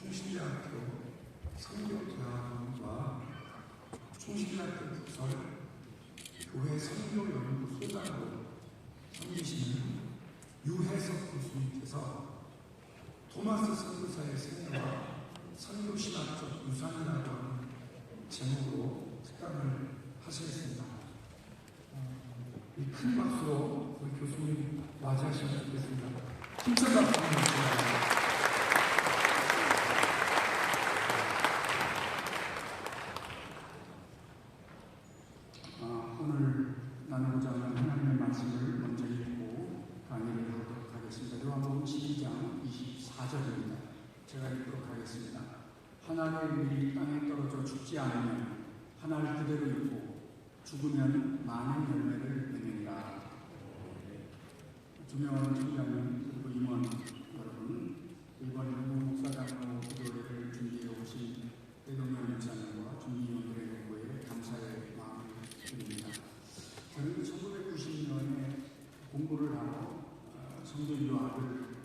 충신대학교 선교대학원과 충신대학교 부설 교회 선교연구소장으로 섬기시는 유해석 교수님께서 토마스 선교사의 생애와 선교신학적 유산이라고 하는 제목으로 특강을 하시겠습니다. 큰 박수로 우리 교수님 맞이하시면 좋겠습니다. 힘찬 박수 부탁드립니다. 오늘 나누고자 하는 하나님의 말씀을 먼저 읽고 강의를 하도록 하겠습니다. 요한복음 12장 24절입니다. 제가 읽도록 하겠습니다. 하나의 밀이 땅에 떨어져 죽지 않으면 하나를 그대로 있고 죽으면 많은 열매를 맺느니라. 존경하는 청자분 그리고 임원 여러분, 이번 목사장으로 기도회를 준비해 오신 대동현 목사님과 준비위원들의 요구에 감사의 마음을 드립니다. 저는 1990년에 공부를 하러 성전유학을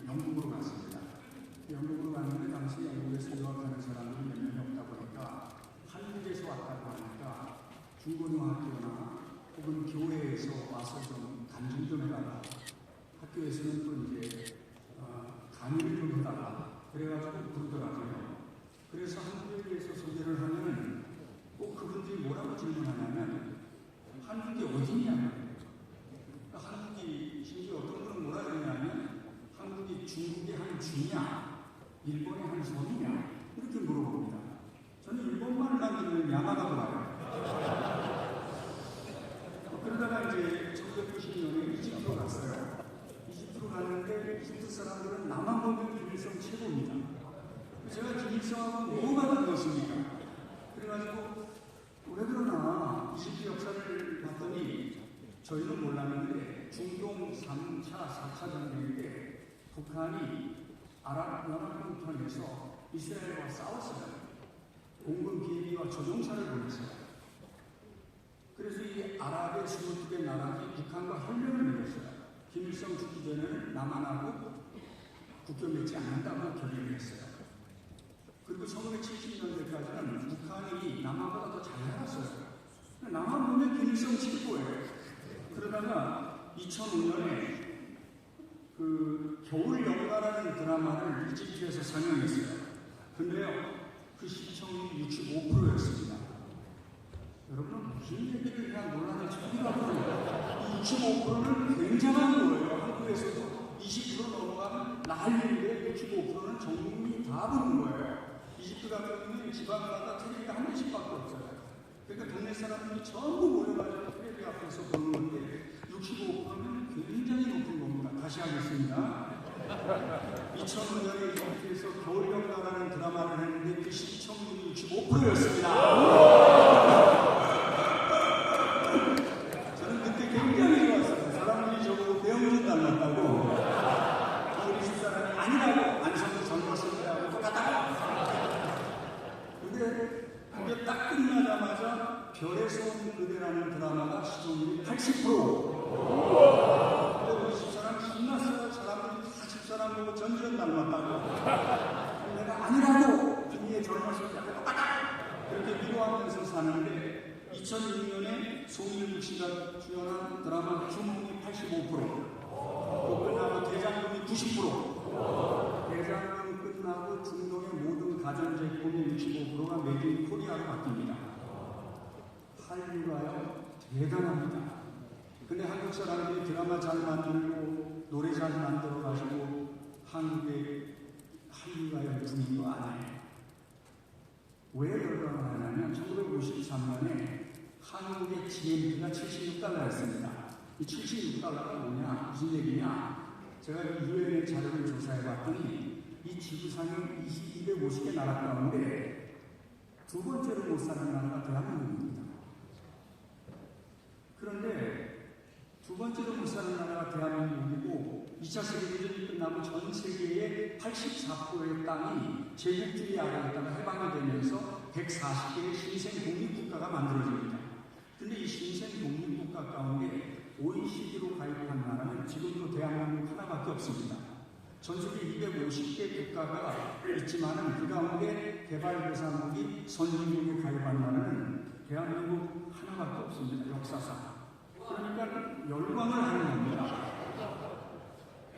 영국으로 갔습니다. 영국으로 갔는데 당시 영국에서 유학하는 사람들이 몇 명이 없다 보니까 한국에서 왔다고 하니까 중고등학교나 혹은 교회에서 와서 좀 간증 좀 해달라. 학교에서는 또 이제 강의를 좀 해달라. 그래가지고 부르더라고요. 그래서 한국에 대해서 소개를 하면 꼭 그분들이 뭐라고 질문하냐면 한국이 어디냐? 한국이 심지어 어떤 분은 뭐라 그러냐면 한국이 중국의 한 주냐? 일본의 한 섬이냐? 이렇게 물어봅니다. 저는 일본말만 듣는 야마가 봐요. 그러다가 이제 1990년에 이집트로 갔어요. 이집트로 갔는데 이집트 사람들은 나만 보면 김일성 최고입니다. 제가 김일성하고 뭐가 다르겠습니까? 그래가지고 왜 그러나 이집트 역사를 봤더니 저희는 몰랐는데 중동 3차, 4차 전쟁 때 북한이 아랍연합군편에서 이스라엘과 싸웠어요. 공군 비행기와 조종사를 보냈어요. 그래서 이 아랍의 22개 나라들이 북한과 협력을 맺었어요. 김일성 죽기 전에는 남한하고 국교 맺지 않는다고 결의를 했어요. 그리고 1970년대까지는 북한이 남한보다 더 잘 살았어요. 남한 보면 김일성 최고예요. 그러다가 2005년에 그 겨울연가라는 드라마를 이집트에서 상영했어요. 근데요, 그 시청률이 65%였습니다. 여러분은 무슨 얘기를 그냥 논란을 처리하고 이 65%는 굉장한 거예요. 한국에서도 20% 넘어가면 난리인데 65%는 전 국민이 다 보는 거예요. 이집트 같은 경우는 지방을 가다 텔레비가 한 대씩밖에 없어요. 그러니까 동네 사람들이 전부 모여가지고 텔레비 앞에서 보는 건데 65%는 굉장히 높은 겁니다. 다시 하겠습니다. 2005년에 이집트에서 겨울연가라는 드라마를 했는데 그 시청률이 65%였습니다. 저는 그때 굉장히 좋았어요. 사람들이 저보고 배영준 닮았다고. 우리 집사람이 아니라고. 안성도 젊었을 때하고 똑같다고. 근데 그게 딱 끝나자마자 별에서 온 그대라는 드라마가 시청률이 80%. 근데 우리 집사람 신났어요. 사람들이 다 집사람 보고 전지현 닮았다고. 내가 아니라고. 비니의 젊었을 때하고 똑같다고. 그렇게 위로하면서 사는데 2006년에 송일국 씨가 출연한 드라마 주몽이 85%, 또 끝나고 대장금이 90%, 대장금 끝나고 중동의 모든 가전제품의 65%가 메이드 인 코리아로 바뀝니다. 한류가요 대단합니다. 근데 한국 사람들이 드라마 잘 만들고 노래 잘 만들어가지고 한국의 한류가요 분위기가 아니에요. 왜 열광을 하냐면 1953년에 한국의 GNP가 76달러였습니다. 이 76달러가 뭐냐? 무슨 얘기냐? 제가 유엔의 자료를 조사해 봤더니 이 지구상의 250개 나라 가운데 두 번째로 못 사는 나라가 대한민국입니다. 그런데 두 번째로 못 사는 나라가 대한민국이고 2차 세계대전이 끝나고 전 세계의 84%의 땅이 제국주의 아래였다가 해방이 되면서 140개의 신생 독립국가가 만들어집니다. 근데 이 신생 독립국가 가운데 OECD로 가입한 나라는 지금도 대한민국 하나밖에 없습니다. 전 세계 250개 국가가 있지만은 그 가운데 개발도상국이 선진국에 가입한 나라는 대한민국 하나밖에 없습니다. 역사상. 그러니까 열광을 하는 겁니다.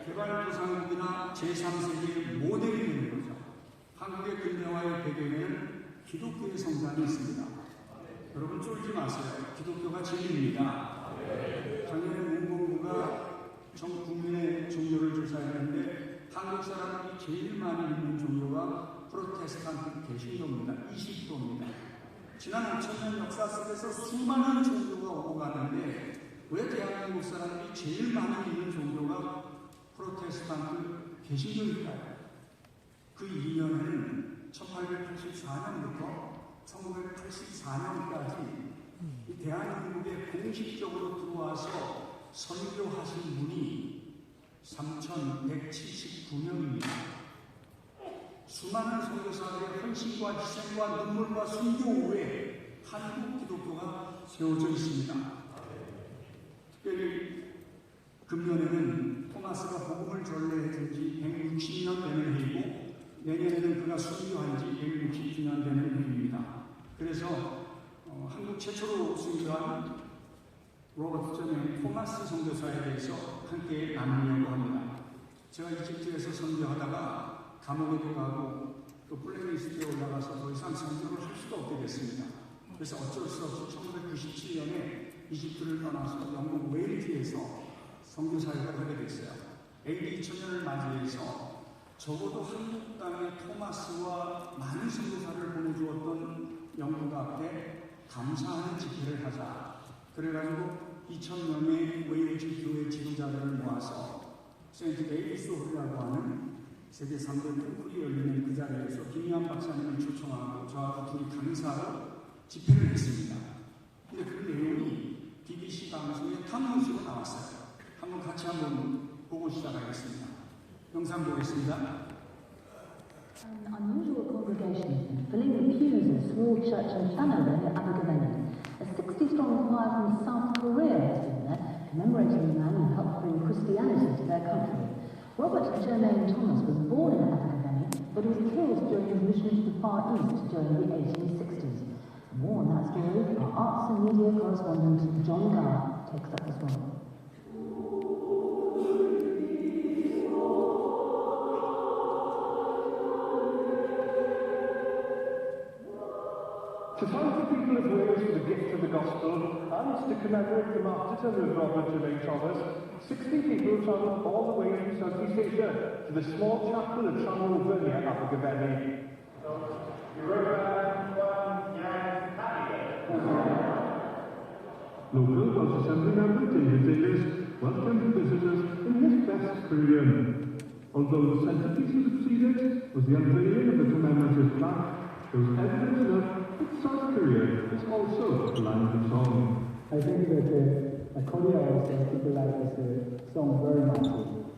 개발도상국이나 제3세계의 모델이 되는 거죠. 한국의 근대화의 배경에는 기독교의 성장이 있습니다. 여러분 쫄지 마세요. 기독교가 진리입니다. 작년에 문공부가 전 국민의 종교를 조사했는데 한국 사람들이 제일 많이 믿는 종교가 프로테스탄트 개신교입니다. 20%입니다. 지난 5,000년 역사 속에서 수많은 종교가 오고 가는데 왜 대한민국 사람들이 제일 많이 믿는 종교가 프로테스탄트 개신교일까요? 그 이면에는 1884년부터 1984년까지 대한민국에 공식적으로 들어와서 선교하신 분이 3,179명입니다. 수많은 선교사들의 헌신과 희생과 눈물과 순교 후에 한국 기독교가 세워져 있습니다. 특별히 금년에는 토마스가 복음을 전례해준 지 160년 되는 해이고 내년에는 그가 순교한 지 160주년 되는 해입니다. 그래서 한국 최초로 순교한 로버트 존의 토마스 선교사에 대해서 함께 나누려고 합니다. 제가 이집트에서 선교하다가 감옥에도 가고 또 블랙리스트에 올라가서 더 이상 선교를 할 수가 없게 됐습니다. 그래서 어쩔 수 없이 1997년에 이집트를 떠나서 영국 웨일즈에서 선교사역을 하게 됐어요. AD 2000년을 맞이해서 적어도 한국 땅에 토마스와 많은 선교사를 보내주었던 영국 앞에 감사하는 집회를 하자. 그래가지고 2000명의 웨일즈 교회 지도자들을 모아서 세인트 데이비스 홀이라고 하는 세계 3대 템플이 열리는 그 자리에서 김희환 박사님을 초청하고 저하고 둘이 강사로 집회를 했습니다. 근데 그 내용이 BBC 방송에 탐험식으로 나왔어요. 한번 같이 한번 보고 시작하겠습니다. 영상 보겠습니다. An unusual congregation filling the pews in a small church in Hanover near Abergavenny. A 60-strong choir from South Korea has been there, commemorating the man who helped bring Christianity to their country. Robert Jermaine Thomas was born in Abergavenny, but was killed during his mission to the Far East during the 1860s. More on that story, our arts and media correspondent John Garr takes up this one. To thank the people of Wales for the gift of the gospel and to commemorate the martyrdom of Robert Jermaine Thomas, 60 people travelled all the way from Southeast Asia to the small chapel of Llanwrwber near Abergavenny. Local Welsh Assembly member David Davis welcomed visitors in this best period. Although the centrepiece of the proceedings was the unveiling of the commemorative plaque, there was evidence enough that South Korea is also a land of song. I think that Korea also people like this song very much,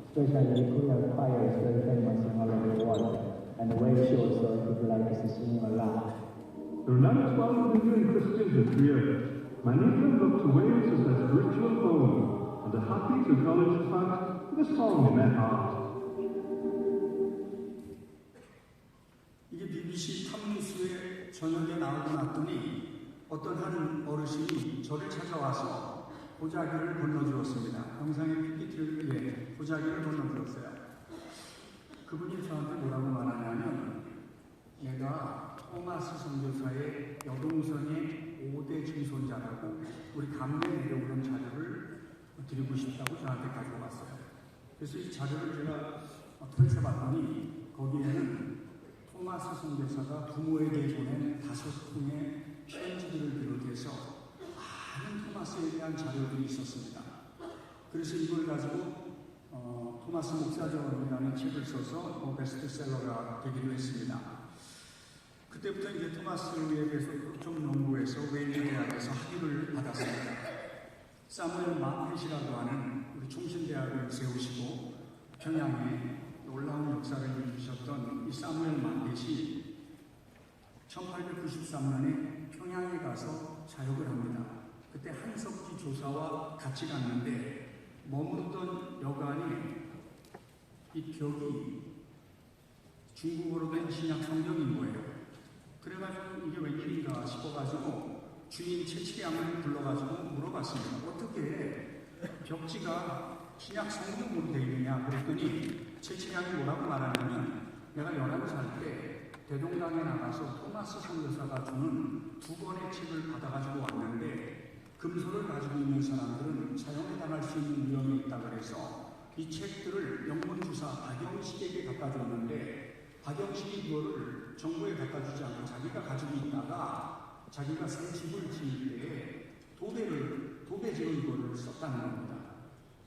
especially the Korean choir is very famous in all over the world. And the way it shows people like us singing a lot. There are now 12 million Christians in Korea. Many of them look to Wales as their spiritual home and are happy to acknowledge the fact with a song in their heart. 이게 BBC 탑뉴스에 저녁에 나오고 났더니 어떤 한 어르신이 저를 찾아와서 보자기를 건너주었습니다. 영상의 PPT를 위해 보자기를 건너주었어요. 그분이 저한테 뭐라고 말하냐면 얘가 토마스 선교사의 여동생의 5대 증손자라고 우리 감례 내려오는 자료를 드리고 싶다고 저한테 가지고 왔어요. 그래서 이 자료를 제가 펼쳐봤더니 거기에는 토마스 선교사가 부모에게 보낸 5통의 편지들을 비롯해서 많은 토마스에 대한 자료들이 있었습니다. 그래서 이걸 가지고 토마스 목사전이라는 책을 써서 베스트셀러가 되기도 했습니다. 그때부터 이제 토마스에 대해서 좀 연구해서 웨일즈 대학에서 학위를 받았습니다. 사무엘 마펫이라고 하는 우리 총신대학을 세우시고 평양에 놀라운 역사를 이루셨던 이 사무엘 마펫이 1893년에 평양에 가서 사역을 합니다. 그때 한석기 조사와 같이 갔는데 머무르던 여관이 이 벽이 중국어로 된 신약 성경인 거예요. 그래가지고 이게 웬일인가 싶어가지고 주인 채치양을 불러가지고 물어봤습니다. 어떻게 벽지가 신약 성경으로 되어 있느냐 그랬더니 채치양이 뭐라고 말하냐면 내가 11살 때 대동강에 나가서 토마스 선교사가 주는 2권의 책을 받아가지고 왔는데 금소를 가지고 있는 사람들은 사형에 당할 수 있는 위험이 있다 그래서 이 책들을 영문주사 박영식에게 갖다 줬는데 박영식이 그거를 정부에 갖다 주지 않고 자기가 가지고 있다가 자기가 새 집을 지을 때에 도배지로 이거를 썼다는 겁니다.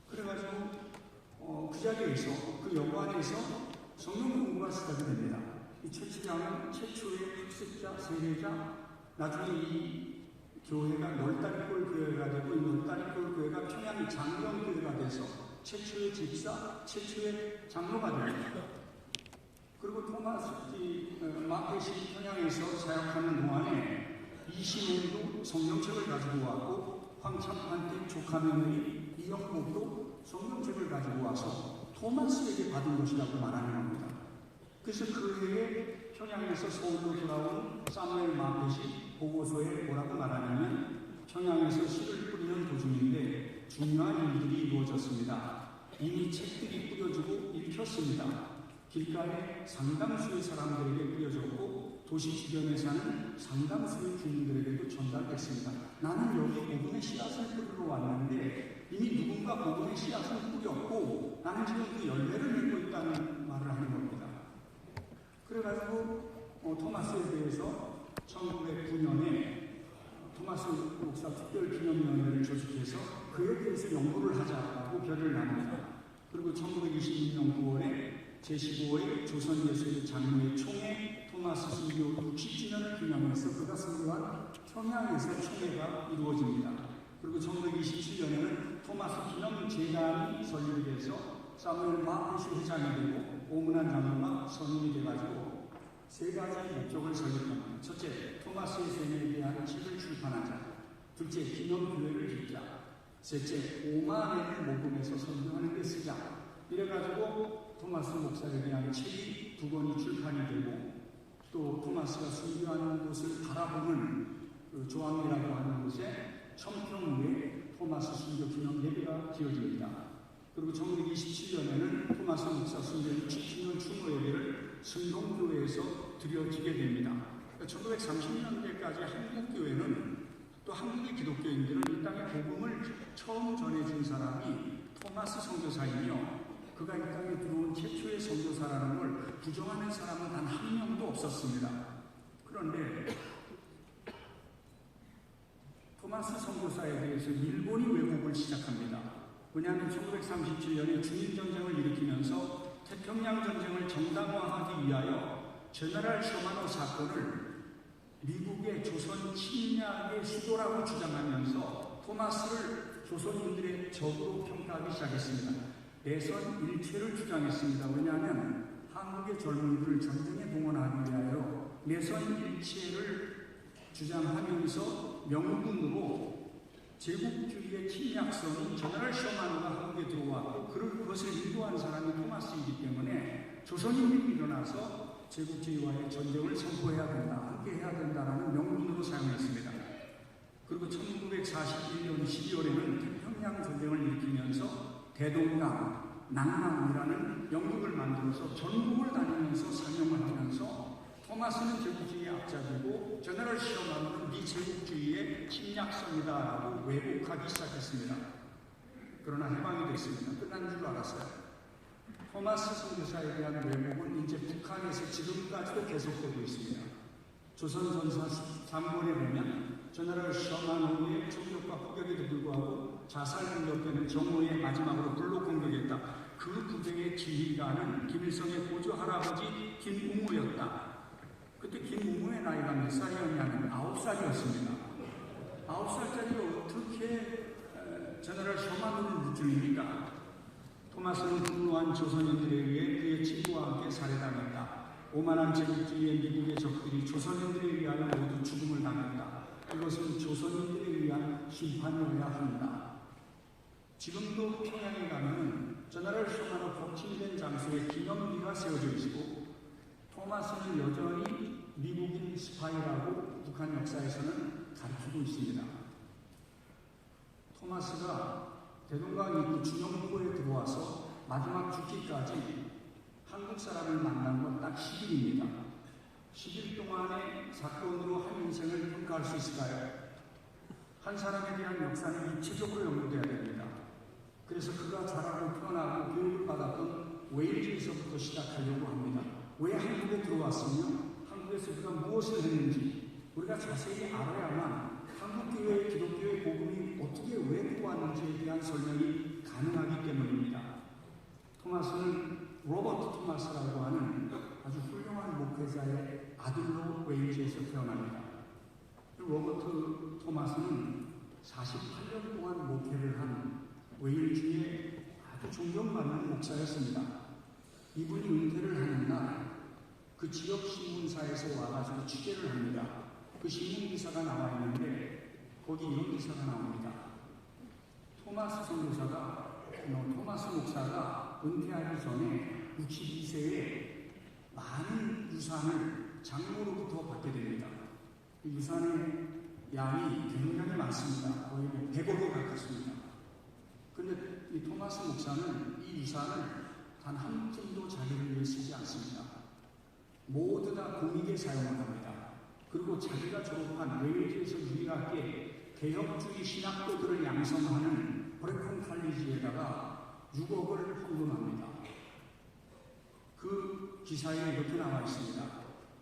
그래가지고 그 자리에서 그 여관에서 성경 공부가 시작이 됩니다. 이 채치양은 최초의 학습자, 세례자, 나중에 이 교회가 널다리골 교회가 되고 이 널다리골 교회가 평양 장로교회가 돼서 최초의 집사, 최초의 장로가 됩니다. 그리고 토마스 마켓이 평양에서 사역하는 동안에 이신행도 성경책을 가지고 왔고 황참한테 조카 며느리 이영복도 성경책을 가지고 와서 토마스에게 받은 것이라고 말하는 겁니다. 그래서 그 해에 평양에서 서울로 돌아온 사무엘 마켓이 보고서에 뭐라고 말하냐면 평양에서 씨를 뿌리는 도중인데 중요한 일들이 이루어졌습니다. 이미 책들이 뿌려지고 읽혔습니다. 길가에 상당수의 사람들에게 뿌려졌고 도시 주변에 사는 상당수의 주민들에게도 전달됐습니다. 나는 여기 복음의 씨앗을 뿌리러 왔는데 이미 누군가 복음의 씨앗을 뿌렸고 나는 지금 그 열매를 맺고 있다는 말을 하는 겁니다. 그래가지고 토마스에 대해서 1909년에 토마스 목사 특별기념위원회를 조직해서 그에 대해서 연구를 하자고 결의를 납니다. 그리고 1926년 9월에 제15회 조선예술의 장로회 총회 토마스 순교 60주년을 기념해서 그가 선교한 평양에서 총회가 이루어집니다. 그리고 1927년에는 토마스 기념재단이 설립이 돼서 사무엘 마켓이 회장이 되고 오문환 장로가 선임이 돼가지고 세 가지 목적을 설립합니다. 첫째, 토마스의 생애에 대한 책을 출판하자. 둘째, 기념교회를 짓자. 셋째, 5만 원을 모금해서 선교하는 데 쓰자. 이래가지고 토마스 목사에 대한 책이 2권이 출판이 되고 또 토마스가 순교하는 곳을 바라보는 그 조항이라고 하는 곳에 천평구에 토마스 순교 기념 예배가 지어집니다. 그리고 1927년에는 토마스 목사 순교 60주년 추모 예배를 승동교회에서 드려지게 됩니다. 1930년대까지 한국교회는 또 한국의 기독교인들은 이 땅에 복음을 처음 전해준 사람이 토마스 선교사이며 그가 이 땅에 들어온 최초의 선교사라는 걸 부정하는 사람은 단 한 명도 없었습니다. 그런데 토마스 선교사에 대해서 일본이 왜곡을 시작합니다. 왜냐하면 1937년에 중일전쟁을 일으키면서 태평양 전쟁을 정당화하기 위하여 제너럴 셔마노 사건을 미국의 조선 침략의 수도라고 주장하면서 토마스를 조선인들의 적으로 평가하기 시작했습니다. 내선 일체를 주장했습니다. 왜냐하면 한국의 젊은이들을 전쟁에 동원하기 위하여 내선 일체를 주장하면서 명분으로 제국주의의 침략성이 제너럴 셔마노가 한국에 들어왔고 그것을 인도한 사람이 토마스이기 때문에 조선인들이 일어나서 제국주의와의 전쟁을 선포해야 된다, 함께 해야 된다라는 명분으로 사용했습니다. 그리고 1941년 12월에는 태평양 전쟁을 일으키면서 대동강, 낭만이라는 연극을 만들어서 전국을 다니면서 상영을 하면서 토마스는 제국주의의 앞잡이고 제너럴 셔마노는 미제국주의의 침략성이다라고 왜곡하기 시작했습니다. 그러나 해방이 됐습니다. 끝난 줄 알았어요. 토마스 선교사에 대한 왜곡은 이제 북한에서 지금까지도 계속되고 있습니다. 조선전사 3권에 보면 제너럴 셔마노의 총격과 폭격에도 불구하고 자살 공격되는 정오의 마지막으로 불로 공격했다. 그 부대의 지휘관은 김일성의 보조 할아버지 김웅우였다. 그때 김웅우의 나이가 몇 살이었냐면 9살이었습니다. 9살짜리 어떻게 제너럴 셔마노를 무찔립니까? 토마스는 분노한 조선인들에 의해 그의 친구와 함께 살해당했다. 오만한 제국주의의 미국의 적들이 조선인들에 의하여 모두 죽음을 당했다. 이것은 조선인들에 의한 심판이어야 한다. 지금도 평양에 가면 전하를 수용하는 복침된 장소에 기념비가 세워져 있고 토마스는 여전히 미국인 스파이라고 북한 역사에서는 가르치고 있습니다. 토마스가 대동강 입구 준영포에 들어와서 마지막 죽기까지 한국 사람을 만난 건 딱 10일입니다. 10일 동안의 사건으로 한 인생을 평가할 수 있을까요? 한 사람에 대한 역사는 입체적으로 연구돼야 됩니다. 그래서 그가 자라고 태어나고 교육을 받았던 웨일즈에서부터 시작하려고 합니다. 왜 한국에 들어왔으며 한국에서 그가 무엇을 했는지 우리가 자세히 알아야만 한국교회, 기독교의 복음이 어떻게 왜 들어왔는지에 대한 설명이 가능하기 때문입니다. 토마스는 로버트 토마스라고 하는 아주 훌륭한 목회자의 아들로 웨일즈에서 태어납니다. 로버트 토마스는 48년 동안 목회를 한 웨일즈의 아주 존경받는 목사였습니다. 이분이 은퇴를 하는 날 그 지역 신문사에서 와가지고 취재를 합니다. 그 신문 기사가 나와 있는데 거기 이런 기사가 나옵니다. 토마스 목사가 은퇴하기 전에 62세에 많은 유산을 장모로부터 받게 됩니다. 그 유산의 양이 굉장히 많습니다. 거의 100억에 가깝습니다. 그런데 이 토마스 목사는 이 유산을 단 한 푼도 자기를 위해 쓰지 않습니다. 모두 다 공익에 사용을 합니다. 그리고 자기가 졸업한 웨일즈에서 유일하게 개혁주의 신학교들을 양성하는 브레콘 칼리지에다가 6억을 헌금합니다. 그 기사에 이렇게 나와 있습니다.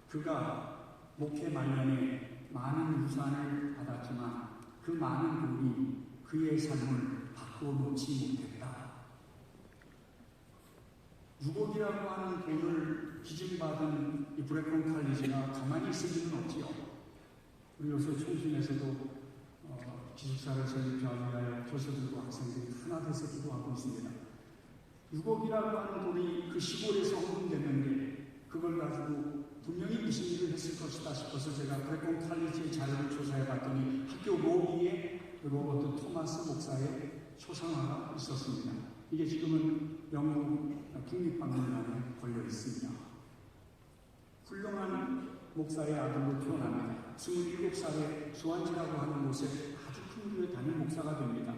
그가 목회 말년에 많은 유산을 받았지만 그 많은 돈이 그의 삶을 바꿔놓지 못했다. 6억이라고 하는 돈을 기증받은 이 브레콘 칼리지가 가만히 있을 리는 없지요. 우리 요새 총신에서도 기숙사를 설립하기 위하여 교수들과 학생들이 하나 돼서 기도하고 있습니다. 6억이라고 하는 돈이 그 시골에서 헌금됐는데 그걸 가지고 분명히 무슨 일을 했을 것이다 싶어서 제가 브레콘 칼리지의 자료를 조사해 봤더니 학교 로비에 로버트 토마스 목사의 초상화가 있었습니다. 이게 지금은 영국 국립박물관에 걸려 있습니다. 훌륭한 목사의 아들로 태어납니다. 27살에 수완지라고 하는 곳에 아주 큰 교회 담임 목사가 됩니다.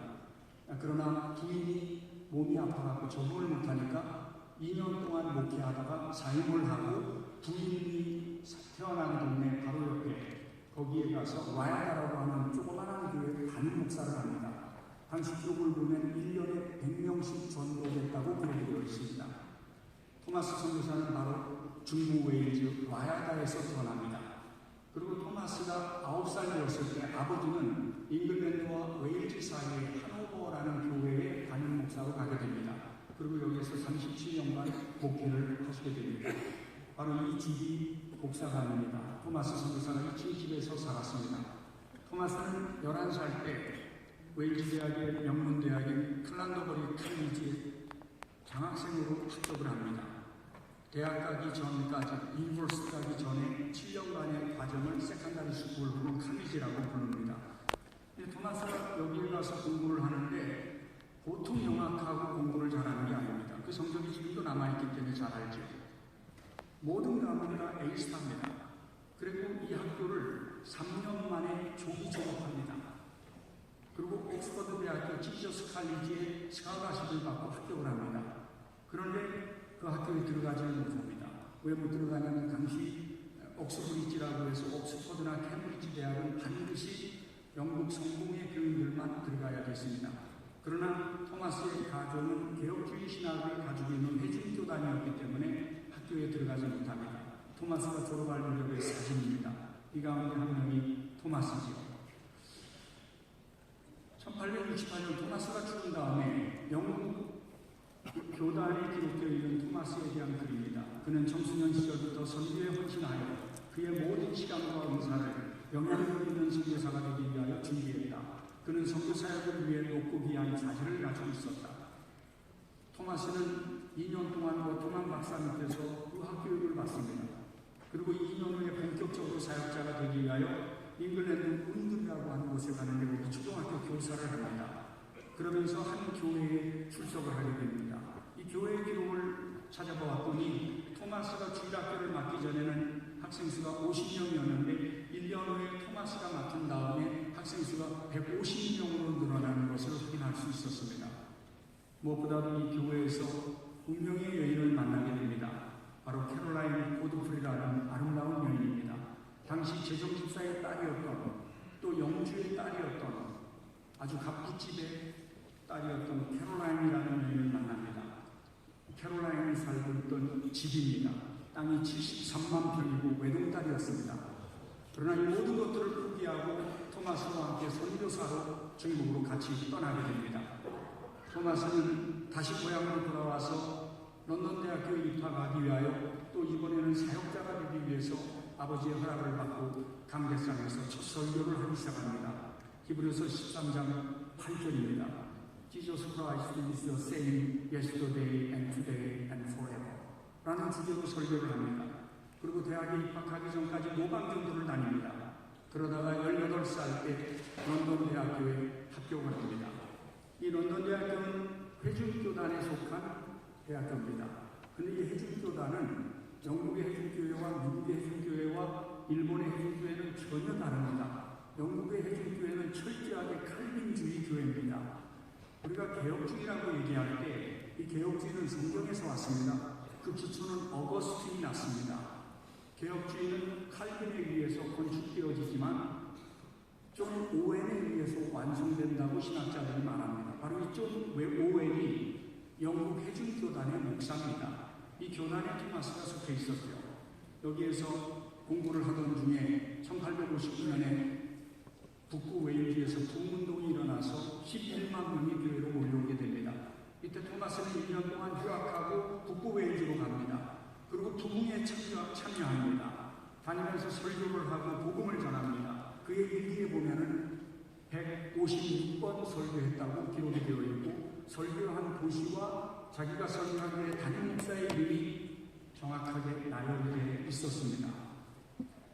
그러나 부인이 몸이 아파갖고 적응을 못하니까 2년 동안 목회하다가 사임을 하고 부인이 태어난 동네 바로 옆에 거기에 가서 와야다라고 하는 조그마한 교회 담임 목사를 합니다. 당시 기록을 보면 1년에 100명씩 전도됐다고 기록되어 있습니다. 토마스 선교사는 바로 중부 웨일즈 와야다에서 태어납니다. 그리고 토마스가 9살 되었을 때 아버지는 잉글랜드와 웨일즈 사이의 하노버라는 교회의 담임 목사로 가게 됩니다. 그리고 여기에서 37년간 목회를 하시게 됩니다. 바로 이 집이 복사관입니다. 토마스 선교사가 이 집에서 살았습니다. 토마스는 11살 때 웨일즈 대학의 명문 대학인 클란더버리 칼리지에 장학생으로 합격을 합니다. 대학 가기 전까지, 유니버시티 가기 전에 7년간의 과정을 세컨다리 스쿨 혹은 칼리지라고 부릅니다. 토마스가 여기에 가서 공부를 하는데 보통 영악하고 공부를 잘하는 게 아닙니다. 그 성적이 지금도 남아있기 때문에 잘 알죠. 모든 과목이 다 A스타입니다. 그리고 이 학교를 3년 만에 조기 졸업합니다. 그리고 옥스퍼드 대학교 지저스 칼리지에 스칼라십을 받고 합격을 합니다. 그런데 그 학교에 들어가지는 못합니다. 왜 못 들어가냐면 당시 옥스브리지라고 해서 옥스퍼드나 캠브리지 대학은 반드시 영국 성공의 교인들만 들어가야 됐습니다. 그러나 토마스의 가족은 개혁주의 신학을 가지고 있는 회중교단이었기 때문에 학교에 들어가지 못합니다. 토마스가 졸업할 무렵의 사진입니다. 이 가운데 한 명이 토마스지요. 1868년 토마스가 죽은 다음에 영국 교단에 기록되어 있는 토마스에 대한 글입니다. 그는 청소년 시절부터 선교에 헌신하여 그의 모든 시간과 은사를 영향력 있는 선교사가 되기 위하여 준비했다. 그는 선교사역을 위해 높고 귀한 자질을 가지고 있었다. 토마스는 2년 동안 워터만 박사 밑에서 의학교육을 받습니다. 그리고 2년 후에 본격적으로 사역자가 되기 위하여 잉글랜드 운들이라고 하는 곳에 가는데 거기 초등학교 교사를 합니다. 그러면서 한 교회에 출석을 하게 됩니다. 교회 기록을 찾아보았더니 토마스가 주일학교를 맡기 전에는 학생 수가 50명이었는데 1년 후에 토마스가 맡은 다음에 학생 수가 150명으로 늘어나는 것을 확인할 수 있었습니다. 무엇보다도 이 교회에서 운명의 여인을 만나게 됩니다. 바로 캐롤라인 고드프리라는 아름다운 여인입니다. 당시 제정집사의 딸이었던, 또 영주의 딸이었던, 아주 갑부집의 딸이었던 캐롤라인이라는 여인을 만납니다. 캐롤라인이 살고 있던 집입니다. 땅이 73만 평이고 외동딸이었습니다. 그러나 이 모든 것들을 포기하고 토마스와 함께 선교사로 중국으로 같이 떠나게 됩니다. 토마스는 다시 고향으로 돌아와서 런던 대학교에 입학하기 위하여 또 이번에는 사역자가 되기 위해서 아버지의 허락을 받고 감개상에서 첫 설교를 하기 시작합니다. 히브리서 13장 8절입니다. Jesus Christ is the same yesterday and today and forever 라는 주제로 설교를 합니다. 그리고 대학에 입학하기 전까지 모방전도를 다닙니다. 그러다가 18살 때 런던 대학교에 합격을 합니다. 이 런던 대학교는 회중교단에 속한 대학교입니다. 그런데 이 회중교단은 영국의 회중교회와 미국의 회중교회와 일본의 회중교회는 전혀 다릅니다. 영국의 회중교회는 철저하게 칼빈주의 교회입니다. 우리가 개혁주의라고 얘기할 때 이 개혁주의는 성경에서 왔습니다. 그 기초는 어거스틴이 났습니다. 개혁주의는 칼빈에 의해서 건축되어지지만 존 오웬에 의해서 완성된다고 신학자들이 말합니다. 바로 이 존 오웬이 영국 회중교단의 목사입니다. 이 교단에 토마스가 속해 있었죠. 여기에서 공부를 하던 중에 1859년에 북부 웨일즈에서 부흥운동이 일어나서 11만 명이 교회로 몰려오게 됩니다. 이때 토마스는 1년 동안 휴학하고 북부 웨일즈로 갑니다. 그리고 부흥에 참여합니다. 다니면서 설교를 하고 복음을 전합니다. 그의 일기에 보면은 156번 설교했다고 기록이 되어 있고 설교한 도시와 자기가 설교하기 위해 담임 목사의 이름이 정확하게 나열되어 있었습니다.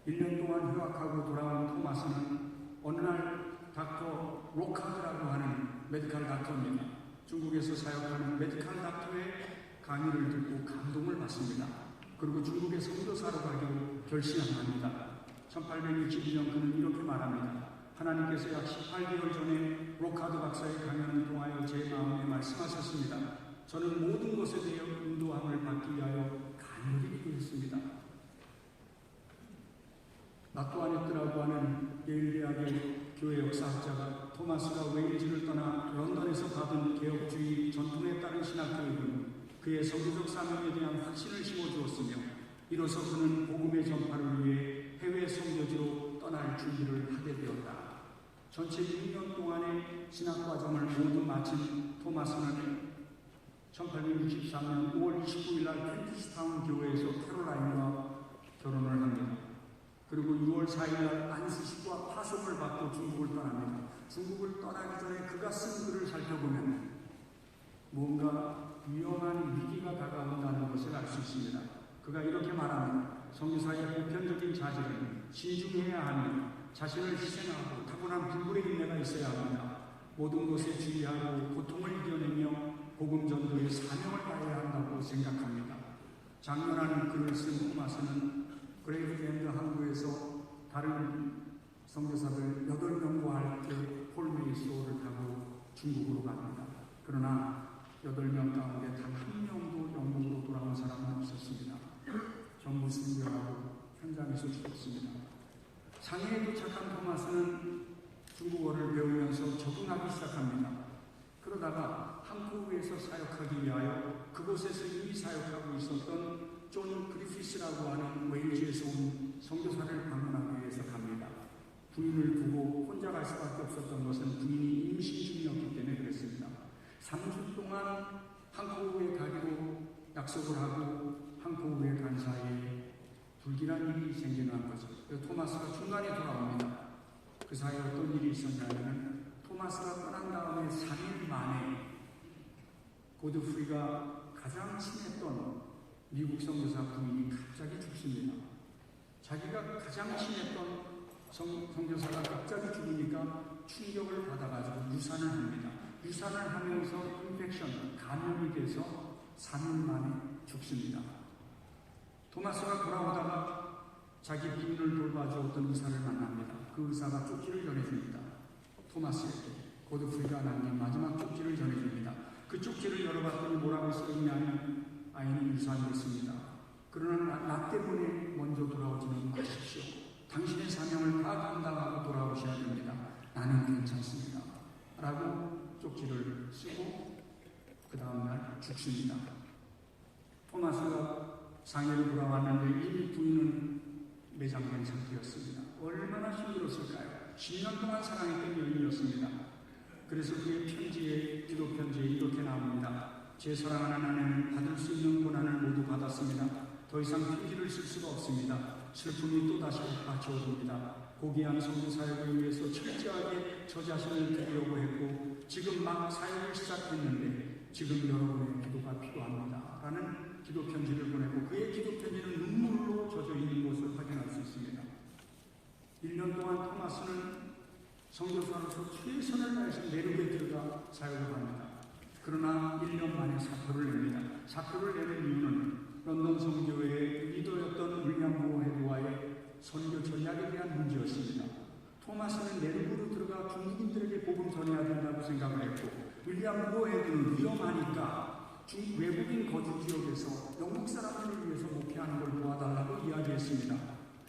1년 동안 휴학하고 돌아온 토마스는 어느 날 닥터 로카드라고 하는 메디컬 닥터입니다. 중국에서 사역하는 메디컬 닥터의 강의를 듣고 감동을 받습니다. 그리고 중국의 선교사로 가기로 결심합니다. 1862년 그는 이렇게 말합니다. 하나님께서 약 18개월 전에 로카드 박사의 강연을 통하여 제 마음에 말씀하셨습니다. 저는 모든 것에 대해 인도함을 받기 위하여 간절히 기도했습니다. 나토아네트라고 하는 예일대학의 교회 역사학자가 토마스가 웨일즈를 떠나 런던에서 받은 개혁주의 전통에 따른 신학교육은 그의 선교적 사명에 대한 확신을 심어주었으며 이로써 그는 복음의 전파를 위해 해외 선교지로 떠날 준비를 하게 되었다. 전체 6년 동안의 신학과정을 모두 마친 토마스는 1863년 5월 29일 날 켄티스타운 교회에서 캐롤라인과 결혼을 합니다. 그리고 6월 4일 날 안수식과 파송을 받고 중국을 떠납니다. 중국을 떠나기 전에 그가 쓴 글을 살펴보면 뭔가 위험한 위기가 다가온다는 것을 알 수 있습니다. 그가 이렇게 말합니다. 선교사의 보편적인 자질은 신중해야 하며 자신을 희생하고 타고난 불굴의 인내가 있어야 합니다. 모든 것에 주의하고 고통을 이겨내며 복음 전도의 사명을 다해야 한다고 생각합니다. 장면한 글을 쓴 토마스는 그레이브랜드 항구에서 다른 선교사들 8명과 함께 폴메이소를 타고 중국으로 갑니다. 그러나 8명 가운데 단 한 명도 영국으로 돌아온 사람은 없었습니다. 전부 순교하고 현장에서 죽었습니다. 상해에 도착한 토마스는 중국어를 배우면서 적응하기 시작합니다. 그러다가 한국에서 사역하기 위하여 그곳에서 이미 사역하고 있었던 존 그리피스라고 하는 웨일즈에서 온 선교사를 방문하기 위해서 갑니다. 부인을 두고 혼자 갈 수밖에 없었던 것은 부인이 임신 중이었기 때문에 그랬습니다. 3주 동안 한국에 가기로 약속을 하고 한국에 간 사이에 불길한 일이 생겨난 거죠. 토마스가 중간에 돌아옵니다. 그 사이에 어떤 일이 있었냐면 토마스가 떠난 다음에 3일 만에 고드프리가 가장 친했던 미국 선교사 부인이 갑자기 죽습니다. 자기가 가장 친했던 선교사가 갑자기 죽으니까 충격을 받아가지고 유산을 합니다. 유산을 하면서 인펙션, 감염이 돼서 3일 만에 죽습니다. 토마스가 돌아오다가 자기 부인을 돌봐주었던 의사를 만납니다. 그 의사가 쪽지를 전해줍니다. 토마스에게 고드프리가 남긴 마지막 쪽지를 전해줍니다. 그 쪽지를 열어봤더니 뭐라고 써있냐면 아이는 유산이었습니다. 그러나 나 때문에 먼저 돌아오지는 마십시오. 당신의 사명을 다 감당하고 돌아오셔야 됩니다. 나는 괜찮습니다. 라고 쪽지를 쓰고 그 다음날 죽습니다. 토마스가 상해로 돌아왔는데 이미 부인은 매장된 상태였습니다. 얼마나 힘들었을까요? 10년 동안 사랑했던 여인이었습니다. 그래서 그의 편지에, 기도 편지에 이렇게 나옵니다. 제 사랑하는 아내는 받을 수 있는 고난을 모두 받았습니다. 더 이상 편지를 쓸 수가 없습니다. 슬픔이 또다시 받쳐옵니다. 고귀한 선교 사역을 위해서 철저하게 저 자신을 드리려고 했고 지금 막 사역을 시작했는데 지금 여러분의 기도가 필요합니다. 라는 기도 편지를 보내고 그의 기도 편지는 눈물로 젖어 있는 것을 확인할 수 있습니다. 1년 동안 토마스는 선교사로서 최선을 다해서 내륙에 들어가 사역을 합니다. 그러나 1년 만에 사표를 냅니다. 사표를 내는 이유는 런던 선교회의 리더였던 윌리엄 모어헤드와의 선교 전략에 대한 문제였습니다. 토마스는 내륙으로 들어가 중국인들에게 복음 전해야 된다고 생각을 했고 윌리엄 모어헤드는 위험하니까 외국인 거주 지역에서 영국 사람들을 위해서 목회하는 걸 도와달라고 이야기했습니다.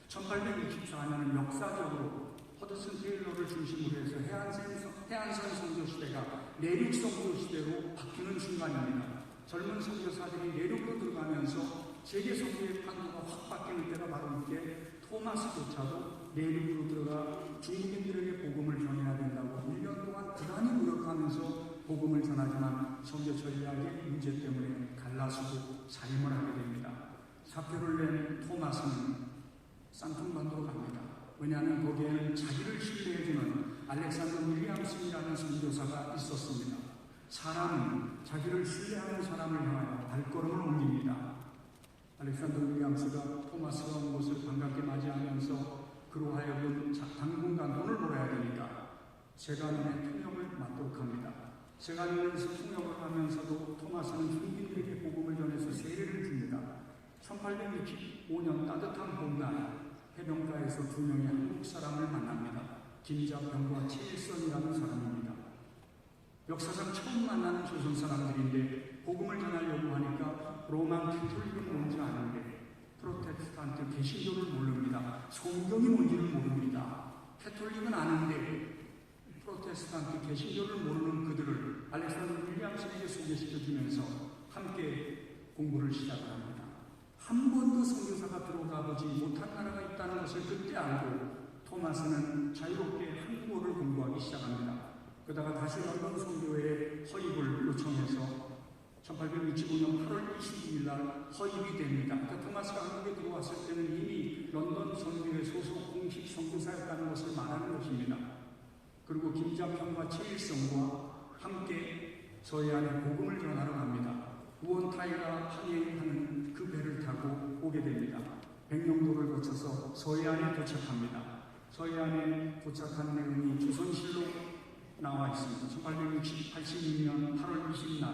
1864년은 역사적으로 허드슨 테일러를 중심으로 해서 해안선 선교 시대가 내륙 선교 시대로 바뀌는 순간입니다. 젊은 선교사들이 내륙으로 들어가면서 세계 선교의 판도가 확 바뀌는 때가 바로 이때 토마스조차도 내륙으로 들어가 중국인들에게 복음을 전해야 된다고 1년 동안 부단히 노력하면서 복음을 전하지만 선교 전략의 문제 때문에 갈라서고 사임을 하게 됩니다. 사표를 낸 토마스는 산통반도로 갑니다. 왜냐하면 거기에는 자기를 신뢰해주는 알렉산더 윌리엄슨이라는 선교사가 있었습니다. 사람은 자기를 신뢰하는 사람을 향하여 발걸음을 옮깁니다. 알렉산더 윌리엄스가 토마스가 온 곳을 반갑게 맞이하면서 그로 하여금 당분간 돈을 벌어야 되니까 세간의 통역을 맡도록 합니다. 세간에서 통역을 하면서도 토마스는 중국인들에게 복음을 전해서 세례를 줍니다. 1865년 따뜻한 봄날 해변가에서 두 명의 한국 사람을 만납니다. 김자병과 최일선이라는 사람입니다. 역사상 처음 만나는 조선 사람들인데 복음을 전하려고 하니까 로만 캐톨릭은 뭔지 아는데 프로테스탄트 개신교를 모릅니다. 성경이 뭔지를 모릅니다. 캐톨릭은 아는데 프로테스탄트 개신교를 모르는 그들을 알렉산더 윌리엄슨에게 소개시켜주면서 함께 공부를 시작합니다. 한 번도 선교사가 들어가 보지 못한 나라가 있다는 것을 그때 알고 토마스는 자유롭게 한국어를 공부하기 시작합니다. 그러다가 다시 런던 선교회에 허입을 요청해서 1865년 8월 22일 날 허입이 됩니다. 그러니까 토마스가 한국에 들어왔을 때는 이미 런던 선교회 소속 공식 선교사였다는 것을 말하는 것입니다. 그리고 김자평과 최일성과 함께 서해안에 복음을 전하러 갑니다. 우원타이가 항해하는 그 배를 타고 오게 됩니다. 백령도를 거쳐서 서해안에 도착합니다. 서해안에 도착한 내용이 조선실로 나와 있습니다. 1882년 8월 20일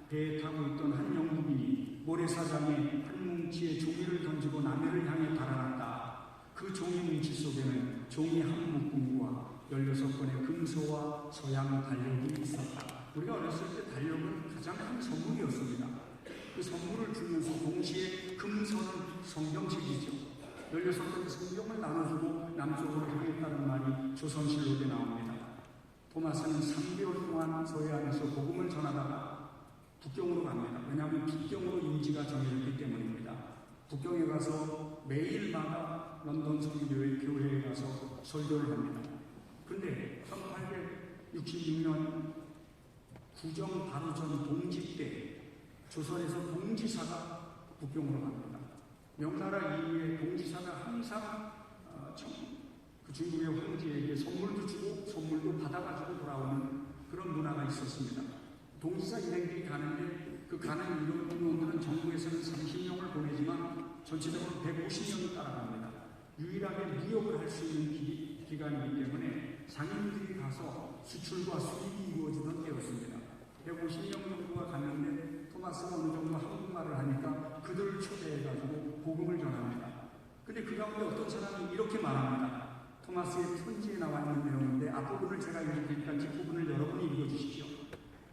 배에 타고 있던 한 영국인이 모래사장에 한 뭉치의 종이를 던지고 남해를 향해 달아났다. 그 종이 뭉치 속에는 종이 한 묶음과 16건의 금소와 서양 달력이 있었다. 우리가 어렸을 때 달력은 가장 큰 선물이었습니다. 그 선물을 주면서 동시에 금서는 성경책이죠. 16건의 성경을 나눠주고 남쪽으로 향했다는 말이 조선실록에 나옵니다. 토마스는 3개월 동안 서해안에서 복음을 전하다가 북경으로 갑니다. 왜냐하면 북경으로 임지가 정해졌기 때문입니다. 북경에 가서 매일마다 런던 선교회 교회에 가서 설교를 합니다. 근데 1866년 구정 바로 전 동지 때 조선에서 동지사가 북경으로 갑니다. 명나라 이후에 동지사가 항상 그 중국의 황제에게 선물도 주고 선물도 받아가지고 돌아오는 그런 문화가 있었습니다. 동지사 일행들이 가는데 그 가는 인원들은 정부에서는 30명을 보내지만 전체적으로 150명이 따라갑니다. 유일하게 무역을 할 수 있는 기간이기 때문에 상인들이 가서 수출과 수입이 이루어지던 때였습니다. 150명 정도가 갔는데 토마스가 어느 정도 한국말을 하니까 그들을 초대해가지고 복음을 전합니다. 근데 그 가운데 어떤 사람이 이렇게 말합니다. 토마스의 편지에 나와 있는 내용인데 앞부분을 제가 읽으니까 뒷부분을 여러분이 읽어주십시오.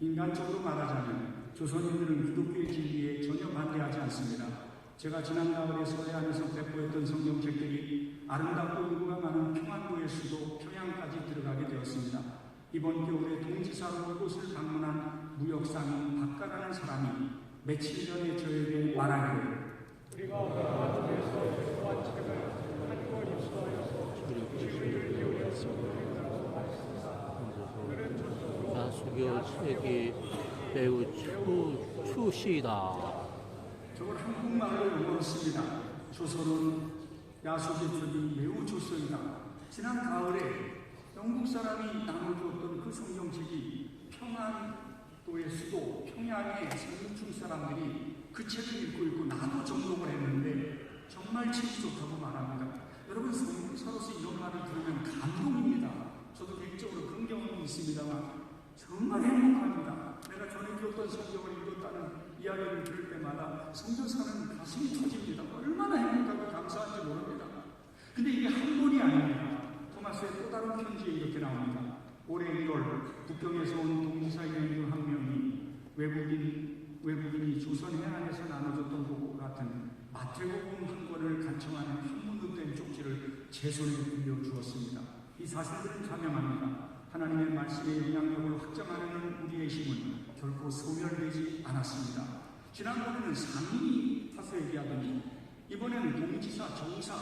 인간적으로 말하자면 조선인들은 기독교의 진리에 전혀 반대하지 않습니다. 제가 지난 가을에 서해안에서 배포했던 성경책들이 아름답고 인구가 많은 평안도의 수도 평양까지 들어가게 되었습니다. 이번 겨울에 동지사로 이곳을 방문한 무역상인 박가라는 사람이 며칠 전에 저에게 말하기를 우리가 아주에서 여호와 책을 한권 입수하여서 주의를 기울였으므로 야수교 책이 매우 추시다. 저걸 한국말로 읽었습니다. 조선은 야수교책이 매우 좋습니다. 지난 가을에 영국 사람이 나눠주었던 그 성경책이 평안도의 수도 평양의 상류층 사람들이 그 책을 읽고 나도 접목을 했는데 정말 책이 좋다고 말합니다. 여러분 성경사로서 이런 말을 들으면 감동입니다. 저도 개인적으로 그런 경험이 있습니다만 정말 행복합니다. 내가 전해주었던 성경을 읽었다는 이야기를 들을 때마다 성경사는 가슴이 터집니다. 얼마나 행복하고 감사한지 모릅니다. 근데 이게 한 권이 아닙니다. 토마스의 또 다른 편지에 이렇게 나옵니다. 올해 1월 북경에서 온 동지사 여인들 한 명이 외국인이 조선 해안에서 나눠줬던 것과 같은 마태복음 한 권을 간청하는 한문으로 쪽지를 제 손에 빌려주었습니다. 이 사실들은 자명합니다. 하나님의 말씀의 영향력을 확정하는 우리의 힘은 결코 소멸되지 않았습니다. 지난번에는 상인이 타서 얘기하더니 이번에는 동지사, 정사,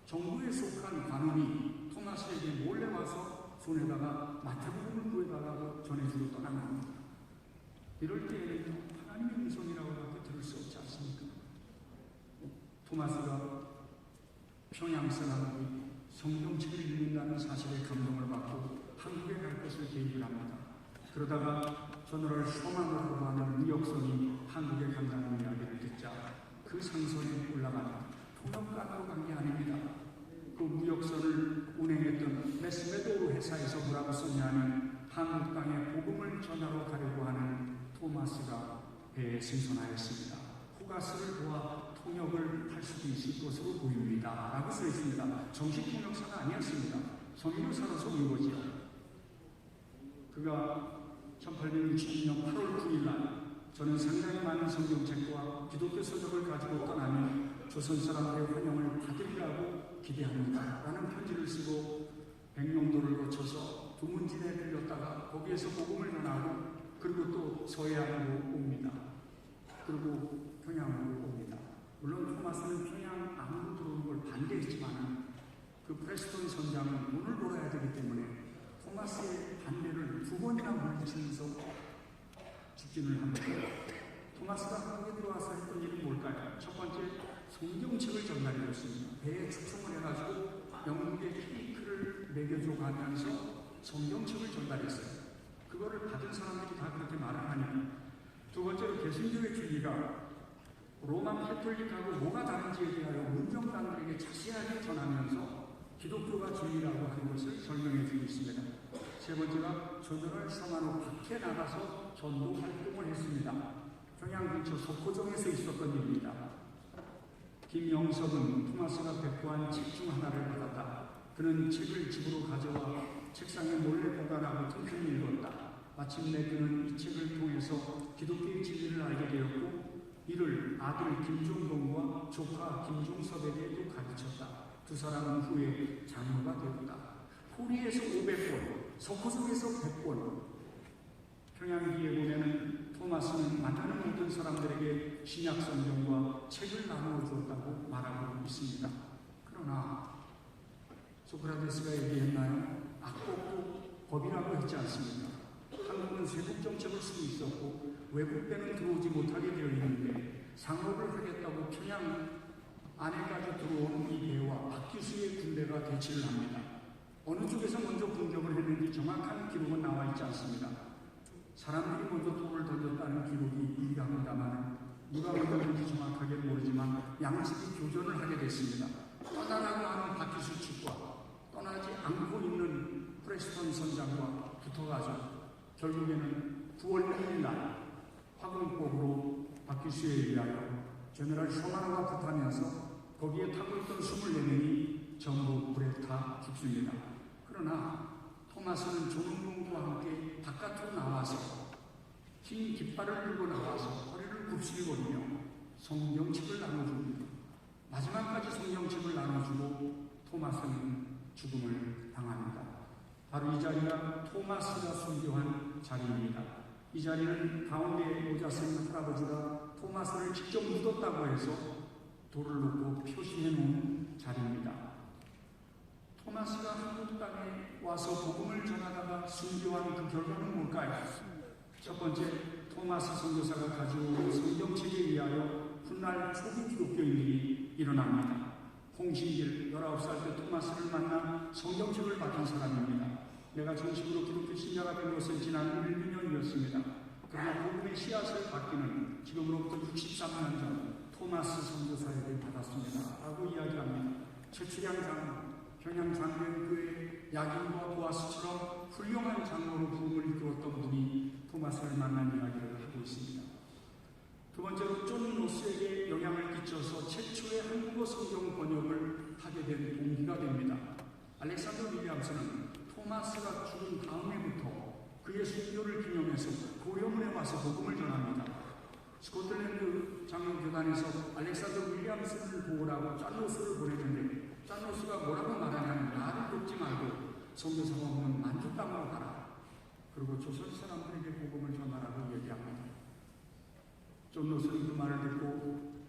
정부에 속한 관원이 토마스에게 몰래 와서 손에다가 마태복음을 구해달라고 전해주고 떠난 겁니다. 이럴 때에는 하나님의 음성이라고밖에 들을 수 없지 않습니까? 토마스가 평양 사람들이 성경책을 읽는다는 사실에 감동을 받고 한국에 갈 것을 계획을 합니다. 그러다가 저너럴 쇼만으로 하는 무역선이 한국에 간다는 이야기를 듣자 그 상선에 올라가는 통역관으로 간 게 아닙니다. 그 무역선을 운행했던 메스메도르 회사에서 뭐라고 썼냐면 한국 땅에 복음을 전하러 가려고 하는 토마스가 배에 승선하였습니다. 후가스를 도와 통역을 할 수도 있을 것으로 보입니다. 라고 써 있습니다. 정식 통역사가 아니었습니다. 선교사로서 온 거지요. 그가 1862년 8월 9일 날 저는 상당히 많은 성경책과 기독교 서적을 가지고 떠나며 조선 사람들의 환영을 받으리라고 기대합니다. 라는 편지를 쓰고 백령도를 거쳐서 두문진에 들렸다가 거기에서 복음을 전하고 그리고 또 서해안으로 옵니다. 그리고 평양으로 옵니다. 물론 토마스는 평양 안으로 들어오는 걸 반대했지만 그 프레스턴 선장은 문을 돌아야 되기 때문에 토마스의 반대를 두 번이나 물리치면서 직진을 합니다. 토마스가 한국에 들어와서 했던 일이 뭘까요? 첫 번째, 성경책을 전달해줬습니다. 배에 축송을 해가지고 영국의 케이크를 먹여줘 가면서 성경책을 전달했어요. 그거를 받은 사람들이 다 그렇게 말을 하니까. 두 번째로 개신교의 진리가 로마 캐톨릭하고 뭐가 다른지에 대하여 문정당들에게 자세하게 전하면서 기독교가 진리라고 하는 것을 설명해 주고 있습니다. 세 번째가 저널 성안으로 밖에 나가서 전도 활동을 했습니다. 평양 근처 석호정에서 있었던 일입니다. 김영석은 토마스가 배포한 책 중 하나를 받았다. 그는 책을 집으로 가져와 책상에 몰래 보관하고 틈틈이 읽었다. 마침내 그는 이 책을 통해서 기독교의 진리를 알게 되었고 이를 아들 김종동과 조카 김종섭에게도 가르쳤다. 두 사람은 후에 장로가 되었다. 호리에서 500권, 석호성에서 100권. 평양기에 보면 토마스는 만나는 모든 사람들에게 신약 성경과 책을 나누어 주었다고 말하고 있습니다. 그러나 소크라테스가 얘기했나요? 악법도 법이라고 했지 않습니까? 한국은 세국 정책을 쓰고 있었고 외국배는 들어오지 못하게 되어 있는데 상업을 하겠다고 평양 안에까지 들어온 이 배와 박기수의 군대가 대치를 합니다. 어느 쪽에서 먼저 공격을 했는지 정확한 기록은 나와 있지 않습니다. 사람들이 먼저 돌을 던졌다는 기록이 일각합니다만 누가 먼저인지 정확하게 모르지만 양측이 교전을 하게 됐습니다. 떠나라고 하는 박기수 측과 떠나지 않고 있는 프레스턴 선장과 붙어가지고 결국에는 9월 1일 날 화공법으로 바퀴수에 의하여 제너럴 쇼마노가 붙하면서 거기에 타고 있던 24명이 전부 불에 타 죽습니다. 그러나 토마스는 조문공과 함께 바깥으로 나와서 흰 깃발을 들고 나와서 허리를 굽실거리며 성경책을 나눠줍니다. 마지막까지 성경책을 나눠주고 토마스는 죽음을 당합니다. 바로 이 자리가 토마스가 순교한 자리입니다. 이 자리는 가운데 모자센 할아버지가 토마스를 직접 묻었다고 해서 돌을 놓고 표시해 놓은 자리입니다. 토마스가 한국 땅에 와서 복음을 전하다가 순교한 그 결과는 뭘까요? 첫 번째, 토마스 선교사가 가져온 성경책에 의하여 훗날 초기 기독교인들이 일어납니다. 홍신길 19살 때 토마스를 만나 성경책을 받은 사람입니다. 내가 정식으로 기독교 신자가 된 것은 지난 1~2년이었습니다. 그러나 복음의 씨앗을 받기는 지금으로부터 63년 전 토마스 선교사에게 받았습니다. 라고 이야기합니다. 최출양 장로, 평양 장로교회 야긴과 보아스처럼 훌륭한 장로로 부흥을 이끌었던 분이 토마스를 만난 이야기를 하고 있습니다. 두 번째로 존 노스에게 영향을 끼쳐서 최초의 한국어 성경 번역을 하게 된 동기가 됩니다. 알렉산더 윌리엄스는 토마스가 죽은 다음 해부터 그의 순교를 기념해서 고려문에 와서 복음을 전합니다. 스코틀랜드 장로교단에서 알렉산더 윌리엄스를 보라고 짠노스를 보내는데 짠노스가 뭐라고 말하냐면 나를 돕지 말고 선교사가 없는 만주 땅으로 가라. 그리고 조선 사람들에게 복음을 전하라고 얘기합니다. 존노스는 그 말을 듣고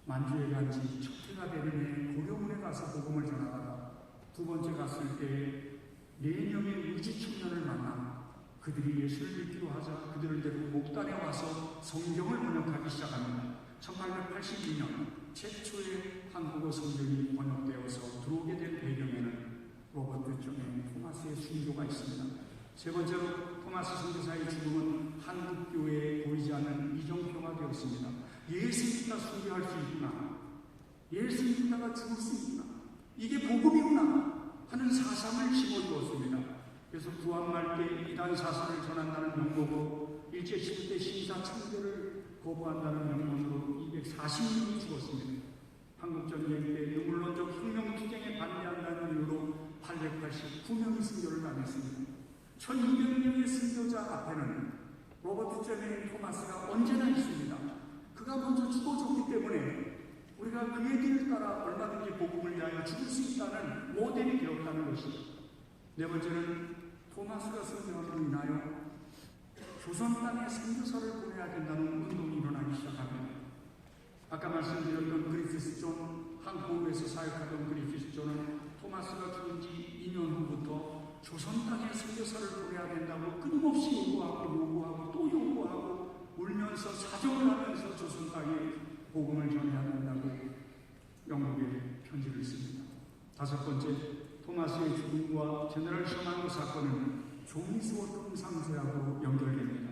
만주에 간 지 첫 해가 되는 해 고려문에 가서 복음을 전하다가 두 번째 갔을 때 4명의 우주 청년을 만나 그들이 예수를 믿기로 하자 그들을 데리고 목단에 와서 성경을 번역하기 시작합니다. 1882년 최초의 한국어 성경이 번역되어서 들어오게 된 배경에는 로버트 존 토마스의 순교가 있습니다. 세 번째로 토마스 선교사의 죽음은 한국교회에 보이지 않는 이정표가 되었습니다. 예수 믿다 순교할 수 있구나. 예수 믿다가 죽을 수 있구나. 이게 복음이구나 하는 사상을 심어주었습니다. 그래서 구한말 때 이단 사상을 전한다는 명목으로 일제시대 신사 창조를 거부한다는 명목으로 240명이 죽었습니다. 한국전쟁 때 유물론적 혁명투쟁에 반대한다는 이유로 889명이 순교를 당했습니다. 1200명의 순교자 앞에는 로버트 제메인 토마스가 언제나 있습니다. 그가 먼저 죽어줬기 때문에 우리가 그의 길을 따라 얼마든지 복음을 위하여 죽을 수 있다는 모델이 되었다는 것입니다. 네 번째는 토마스가 순교함으로 인하여 조선 땅에 선교사를 보내야 된다는 운동이 일어나기 시작합니다. 아까 말씀드렸던 그리피스 존, 한국에서 사역하던 그리피스 존은 토마스가 죽은 지 2년 후부터 조선 땅에 선교사를 보내야 된다고 끊임없이 요구하고 또 요구하고 울면서 사정을 하면서 조선 땅에 복음을 전해야 된다고 영국에 편지를 씁니다. 다섯 번째, 토마스의 죽음과 제너럴 쇼마노 사건은 조미스워 통상제하고 연결됩니다.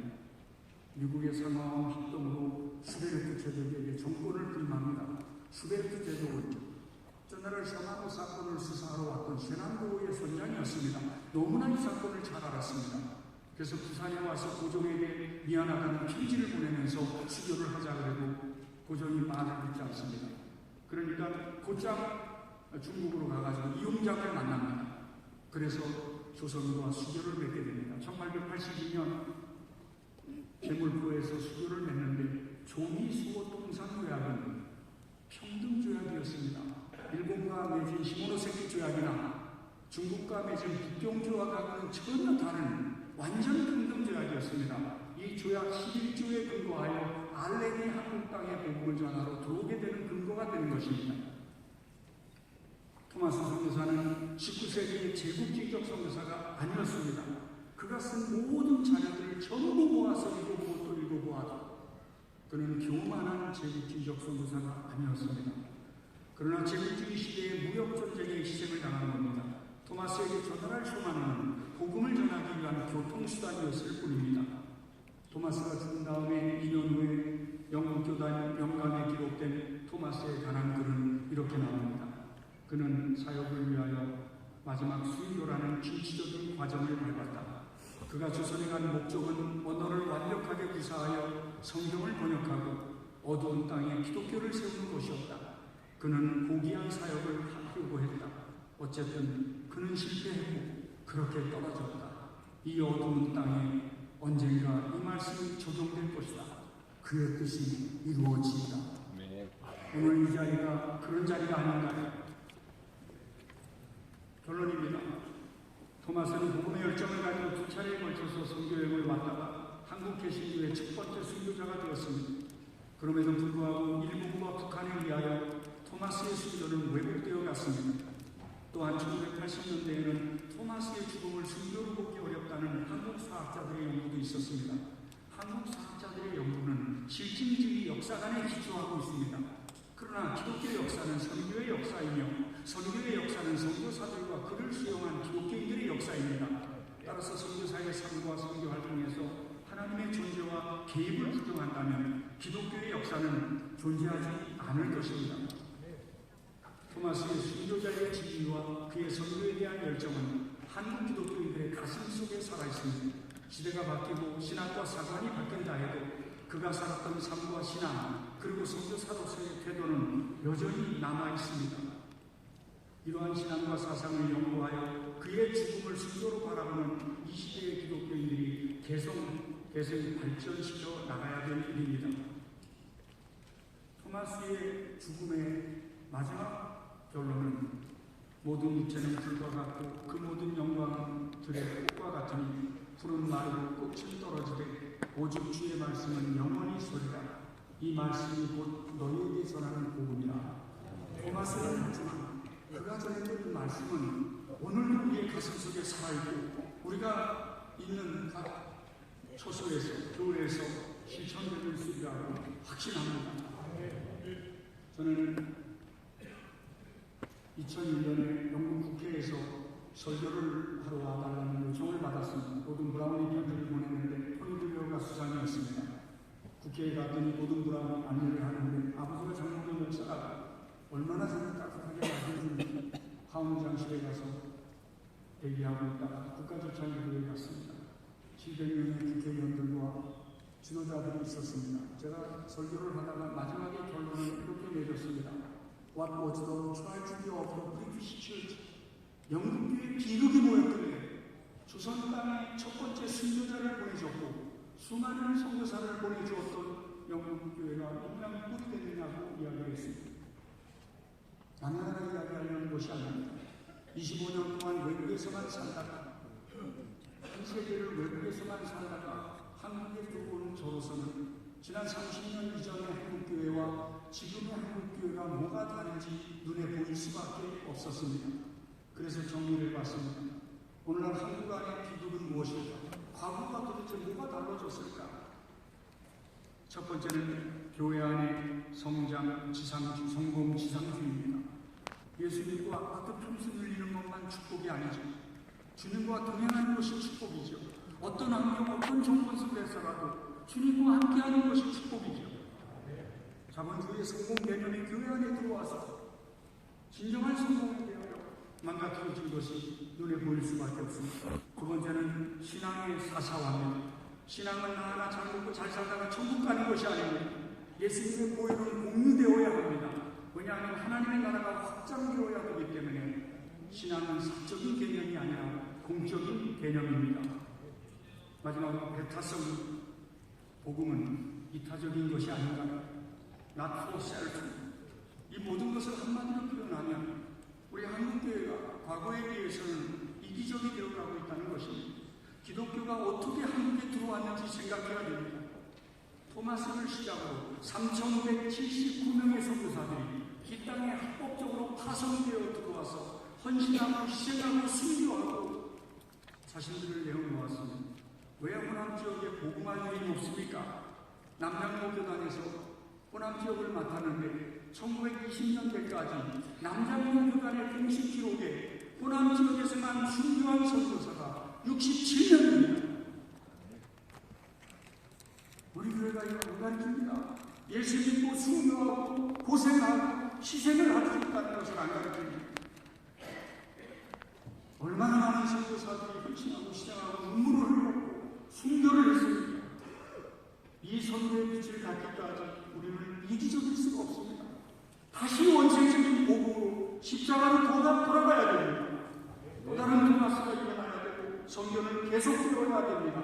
미국의 상하와 합동으로 슈베르트 제독에게 정권을 불망합니다. 슈베르트 제독은 제너럴 쇼마노 사건을 수사하러 왔던 셰난도의 선장이었습니다. 너무나 이 사건을 잘 알았습니다. 그래서 부산에 와서 고종에게 미안하다는 편지를 보내면서 수교를 하자 그러고 고종이 말을 듣지 않습니다. 그러니까 곧장 중국으로 가가지고 이용장을 만납니다. 그래서 조선과 수교를 맺게 됩니다. 1882년 제물포에서 수교를 맺는데 조미수호 통상조약은 평등조약이었습니다. 일본과 맺은 시모노세키 조약이나 중국과 맺은 북경조약하고는 전혀 다른 완전 평등조약이었습니다. 이 조약 11조에 근거하여 알렌이 한국 땅에 복음을 전하러 들어오게 되는 근거가 되는 것입니다. 토마스 선교사는 19세기의 제국주의적 선교사가 아니었습니다. 그가 쓴 모든 자료들을 전부 모아서 읽어보고 또 읽어보아도 그는 교만한 제국주의적 선교사가 아니었습니다. 그러나 제국주의 시대의 무역전쟁에 희생을 당한 겁니다. 토마스에게 전달할 쇼마노는 복음을 전하기 위한 교통수단이었을 뿐입니다. 토마스가 죽은 다음에 2년 후에 영국교단 명간에 기록된 토마스에 관한 글은 이렇게 나옵니다. 그는 사역을 위하여 마지막 순교라는 진취적인 과정을 밟았다. 그가 조선에 간 목적은 언어를 완벽하게 구사하여 성경을 번역하고 어두운 땅에 기독교를 세우는 것이었다. 그는 고귀한 사역을 하려고 했다. 어쨌든 그는 실패했고 그렇게 떨어졌다. 이 어두운 땅에 언젠가 이 말씀이 적용될 것이다. 그의 뜻이 이루어지리라. 오늘 이 자리가 그런 자리가 아닌가요? 결론입니다. 토마스는 복음의 열정을 가지고 두 차례에 걸쳐서 선교여행을 왔다가 한국 개신교의 첫 번째 순교자가 되었습니다. 그럼에도 불구하고 일본과 북한에 의하여 토마스의 순교는 왜곡되어 갔습니다. 또한 1980년대에는 토마스의 죽음을 순교로 보기 어렵다는 한국 사학자들의 연구도 있었습니다. 한국 사학자들의 연구는 실증주의 역사관에 기초하고 있습니다. 그러나 기독교의 역사는 선교의 역사이며 선교의 역사는 선교사들과 그를 수용한 기독교인들의 역사입니다. 따라서 선교사의 삶과 선교 활동에서 하나님의 존재와 개입을 부정한다면 기독교의 역사는 존재하지 않을 것입니다. 토마스의 순교자의 지위와 그의 선교에 대한 열정은 한국 기독교인들의 가슴 속에 살아있습니다. 시대가 바뀌고 신앙과 사관이 바뀐다 해도 그가 살았던 삶과 신앙 그리고 선교사로서의 태도는 여전히 남아있습니다. 이러한 신앙과 사상을 연구하여 그의 죽음을 순교로 바라보는 이 시대의 기독교인들이 계속 발전시켜 나가야 될 일입니다. 토마스의 죽음의 마지막 결론은 모든 육체는 불과 같고 그 모든 영광은 들의 꽃과 같으니 푸른 마르고 꽃은 떨어지되 오직 주의 말씀은 영원히 서리라. 이 말씀이 곧 너희에게 전하는 복음이라. 토마스는 하지만 그가 전했던 그 말씀은 오늘도 우리의 가슴 속에 살아있고 우리가 있는 각 초소에서 교회에서 실천될 수 있다고 확신합니다. 저는 2001년에 영국 국회에서 설교를 하러 와달라는 요청을 받았습니다. 고든 브라운이 편지를 보냈는데 토니 블레어가 수장이었습니다. 국회에 갔더니 고든 브라운이 안내를 하는데 아버지가 장로교 목사가 얼마나 저를 따뜻하게 맞이해주는지 하원장실에 가서 대기하고 있다가 국가조창기도에 갔습니다. 700명의 국회의원들과 지도자들이 있었습니다. 제가 설교를 하다가 마지막에 결론을 이렇게 내렸습니다. What was the tragedy of the British Church? 영국교회 비극이 뭐였길래 조선 땅에 첫 번째 순교자를 보내줬고 수많은 선교사를 보내주었던 영국교회가 그냥 꿀이 됐느냐고 이야기했습니다. 가난하게 이야기하려는 것이 아닙니다. 25년 동안 외국에서만 살다가 한 세계를 외국에서만 살다가 한국에 들어오는 저로서는 지난 30년 이전의 한국교회와 지금의 한국교회가 뭐가 다른지 눈에 보일 수밖에 없었습니다. 그래서 정리를 해봤습니다. 오늘날 한국 안의 비극은 무엇일까? 과거가 도대체 뭐가 달라졌을까? 첫 번째는 교회 안의 성공 지상주의입니다. 예수 믿고 아파트 평수 늘리는 것만 축복이 아니죠. 주님과 동행하는 것이 축복이죠. 어떤 환경, 어떤 조건 속에서라도 주님과 함께하는 것이 축복이죠. 자본주의의 성공 개념이 교회 안에 들어와서 진정한 성공에 대하여 망가뜨려진 것이 눈에 보일 수밖에 없습니다. 두 번째는 신앙의 사사화입니다. 신앙은 나 하나 잘 먹고 잘 살다가 천국 가는 것이 아닙니다. 예수님의 보혈은 공유되어야 합니다. 왜냐하면 하나님의 나라가 확장되어야 하기 때문에 신앙은 사적인 개념이 아니라 공적인 개념입니다. 마지막으로 배타성 복음은 이타적인 것이 아닌가요? Not for self. 이 모든 것을 한마디로 표현하면 우리 한국교회가 과거에 비해서는 이기적이 되어가고 있다는 것입니다. 기독교가 어떻게 한국에 들어왔는지 생각해야 됩니다. 토마스를 시작으로 3,579명의 선교사들이 이 땅에 합법적으로 파송되어 들어와서 헌신하고 희생하고 순교하고 자신들을 내어놓았습니다. 왜 호남 지역에 복음할 일이 없습니까? 남양모 교단에서 호남 지역을 맡았는데 1920년대까지 남양모 교단의 공식 기록에 호남 지역에서만 순교한 선교사가 67명입니다. 우리 교회가 이거 안 가르칩니다. 예수 믿고 순교하고 고생하고 희생을 할 수 있다는 것을 안 가르칩니다. 얼마나 많은 선교사들이 헌신하고 희생하고 눈물을 흘렸고 있습니다. 이 선교의 빛을 갖기까지 우리는 이기적일 수가 없습니다. 다시 원색적인 복음으로 십자가로 돌아가야 됩니다. 또 다른 토마스가 일어나야 되고 선교는 계속되어야 됩니다.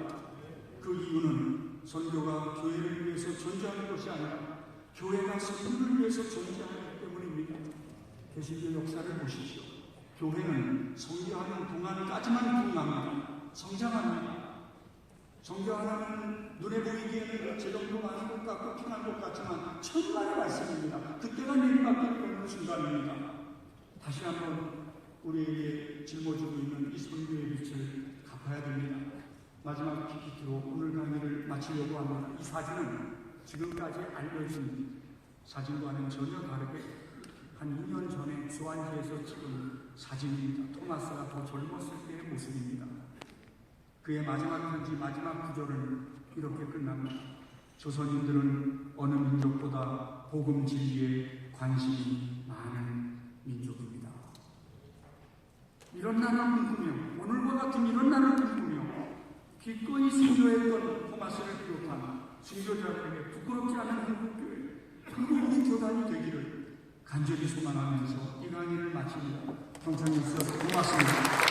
그 이유는 선교가 교회를 위해서 존재하는 것이 아니라 교회가 선교를 위해서 존재하기 때문입니다. 개신교 역사를 보십시오. 교회는 선교하는 동안까지만 부흥합니다. 성장합니다. 선교하는 눈에 보이기에는 제 정도 많은 것 같고 편한 것 같지만 천만의 말씀입니다. 그때가 내리막길 걷는 순간입니다. 다시 한번 우리에게 짊어지고 있는 이 선교의 빛을 갚아야 됩니다. 마지막 PPT로 오늘 강의를 마치려고 합니다. 이 사진은 지금까지 알려진 사진과는 전혀 다르게 한 2년 전에 수완지에서 찍은 사진입니다. 토마스가 더 젊었을 때의 모습입니다. 그의 마지막 편지, 마지막 구절은 이렇게 끝납니다. 조선인들은 어느 민족보다 복음 진리에 관심이 많은 민족입니다. 이런 나라를 꿈꾸며, 오늘과 같은 이런 나라를 꿈꾸며 기꺼이 순교했던 토마스를 비롯한 순교자들에게 부끄럽지 않은 한국교회, 한국의 교단이 되기를 간절히 소망하면서 이 강의를 마칩니다. 경청해 주셔서 고맙습니다.